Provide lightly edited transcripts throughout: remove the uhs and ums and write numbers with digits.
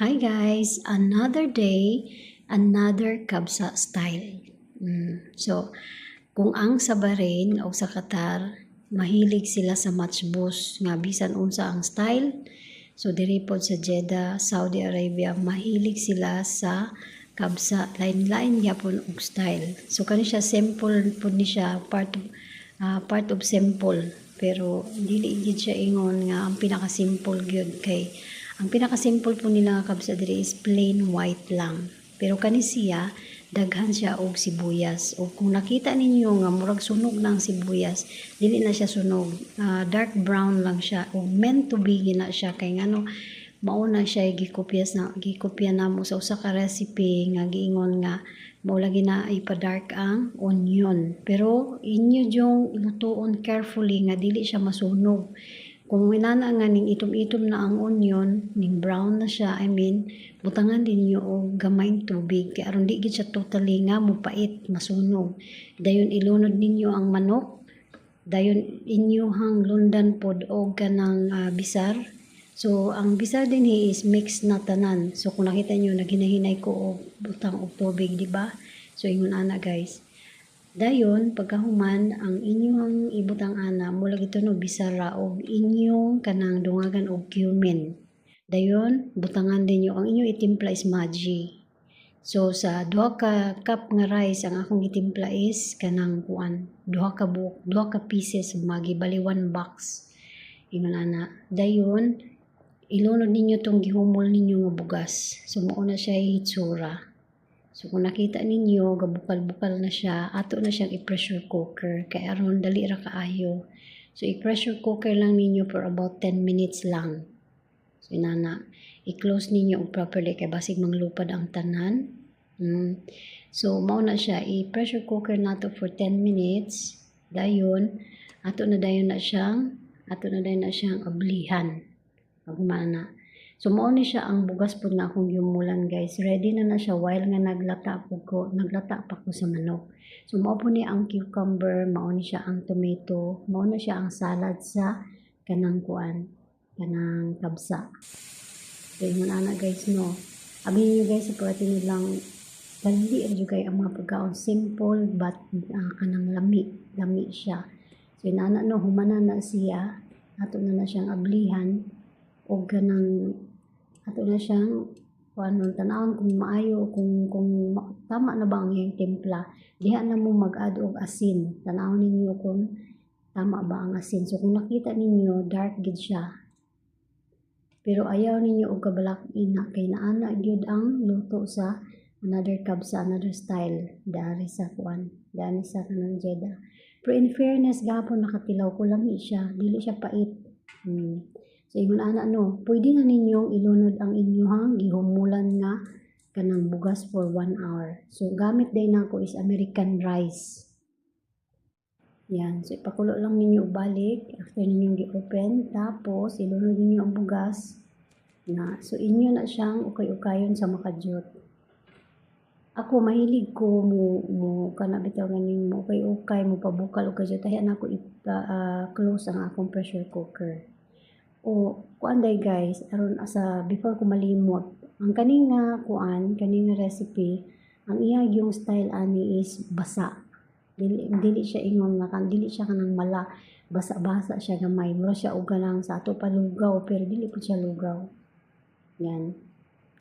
Hi guys, another day, another kabsa style. So, kung ang sa Bahrain o sa Qatar, mahilig sila sa matchbox nga bisan unsa ang style. So, diri pod sa Jeddah, Saudi Arabia, mahilig sila sa kabsa, lain-lain gyapon og style. So, kani siya simple pod ni siya, part of simple. Pero dili gid siya ingon nga ang pinaka-simple gyud kay ang pinaka-simple po nila nga kabsa diri is plain white lang. Pero kani siya, daghan siya og sibuyas. O kung nakita ninyo nga murag sunog lang sibuyas, dili na siya sunog. Dark brown lang siya. O meant to be gina siya kay ngano mauna siya gikopya namo sa usa ka recipe nga giingon nga mao lagi na ipa-dark ang onion. Pero inyo yung lutuon carefully nga dili siya masunog. Kung inana nga ning itom-itom na ang onion, ning brown na siya, butangan din niyo og gamayng tubig kay aron di gid siya totally nga mopait, masunog. Dayon ilunod ninyo ang manok, dayon inyohang lundan pod og kanang bisar. So ang bisar din is mixed na tanan. So kung nakita niyo naghinahinay ko og butang og tubig, di ba? So ingon ana guys. Dayon pagkahuman ang inyong ibutang ana mula gito no bisara og inyong kanang dungagan og cumin. Dayon butangan din ang inyong itimpla is maji. So sa duha ka cup nga rice ang akong gitimpla is kanang kuan, duha ka pieces magi bali 1 box. Ingon ana. Dayon ilunod ninyo tong gihumol ninyo nga bugas. So mao na siya hitsura. So kung nakita ninyo, gabukal-bukal na siya, ato na siyang i-pressure cooker. Kaya aron dali ra kaayo. So i-pressure cooker lang ninyo for about 10 minutes lang. So inana, i-close ninyo og properly kay basig manglupad ang tanan. So mao na siya, i-pressure cooker nato for 10 minutes. Dayon, ato na dayon na siyang ablihan. Pagmana. So mao ni siya ang bugas pud na akong giumulan guys. Ready na siya while nga naglata pa ko sa manok. So mao po ni ang cucumber, mao ni siya ang tomato, mao na siya ang salad sa kanang kanang kabsa. So ingon ana guys no. Abi niyo guys sa pagati nilang dali ra kay ang mga pagkaon simple but kanang lami siya. So inana no humana na siya, ato na siyang ablihan o ganang ato na siyang tanawon kung maayo kung tama na ba ang iyang timpla. Diha na mo mag-add og asin, tanawon ninyo kung tama ba ang asin. So kung nakita ninyo dark gid siya pero ayaw ninyo og kabalak ina kay naana gyud ang luto sa another kabsa, another style dari sa kanang Jeddah. Pero in fairness gapon nakatilaw ko lang siya, dili siya pait. So ingon ana no, pwede na ninyong ilunod ang inyong gihumulan nga kanang bugas for 1 hour. So gamit day nako is American rice. Yan, so ipakulo lang ninyo balik after ninyong gi-open, tapos ilunod ninyo ang bugas na. So inyo na siyang ukay-ukayon sa makadyot. Ako mahilig ko mo kana bitaw ganing mo ukay-ukay mo pabukal og kadyot tahi na ko close ang akong pressure cooker. O kuan day guys, aron asa before ko malimot, ang kaning recipe, ang iya yung style ani is basa. Dili siya ingon nga dili siya kanang mala, basa-basa siya gamay. Mura siya og kanang sa ato palugaw pero dili pud siya lugaw. Yan.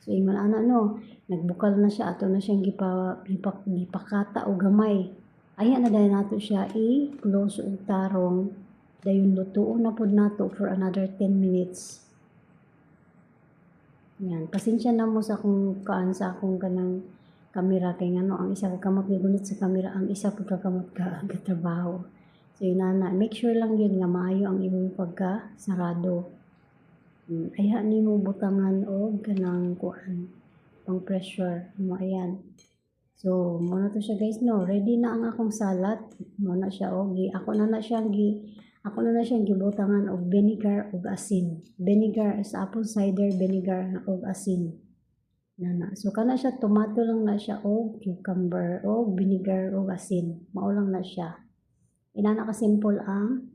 So ingon ana no, nagbukal na siya, ato na siyang gipakata og gamay. Aya na dayon nato siya i-close og tarong. Dayon lutuon na pod nato for another 10 minutes. Yan, pasensya na mo sa akong sa akong kanang kamera kay ngano ang isa ka kamot ni gunit sa kamera, ang isa pud ka kamot ka trabaho. So inana, make sure lang yun nga maayo ang imong pagka sarado. Aya nimo butangan og kanang pang pressure mo ayan. So mo na to siya guys no, ready na ang akong salad. Mo na siya ako na siyang gibutangan og vinegar ug asin. Vinegar is apple cider vinegar ug asin. Nana. So kana siya tomato lang na siya og cucumber og vinegar ug asin. Mao lang na siya. Inana ka simple ang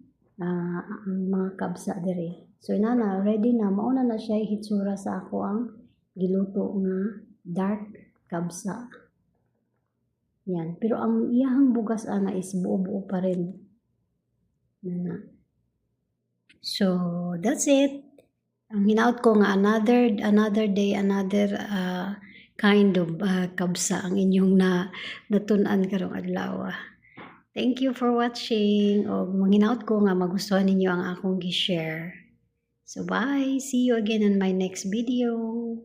mga kabsa diri. So inana ready na mao na siya hitsura sa ako ang giluto nga dark kabsa. Yan. Pero ang iyahang bugas ana is buo-buo pa rin. Nana. So, that's it. Ang hinaut ko nga another day, another kind of kabsa ang inyong natun-an karong adlaw. Thank you for watching. O manghinaut ko nga magustuhan ninyo ang akong gi-share. So bye. See you again in my next video.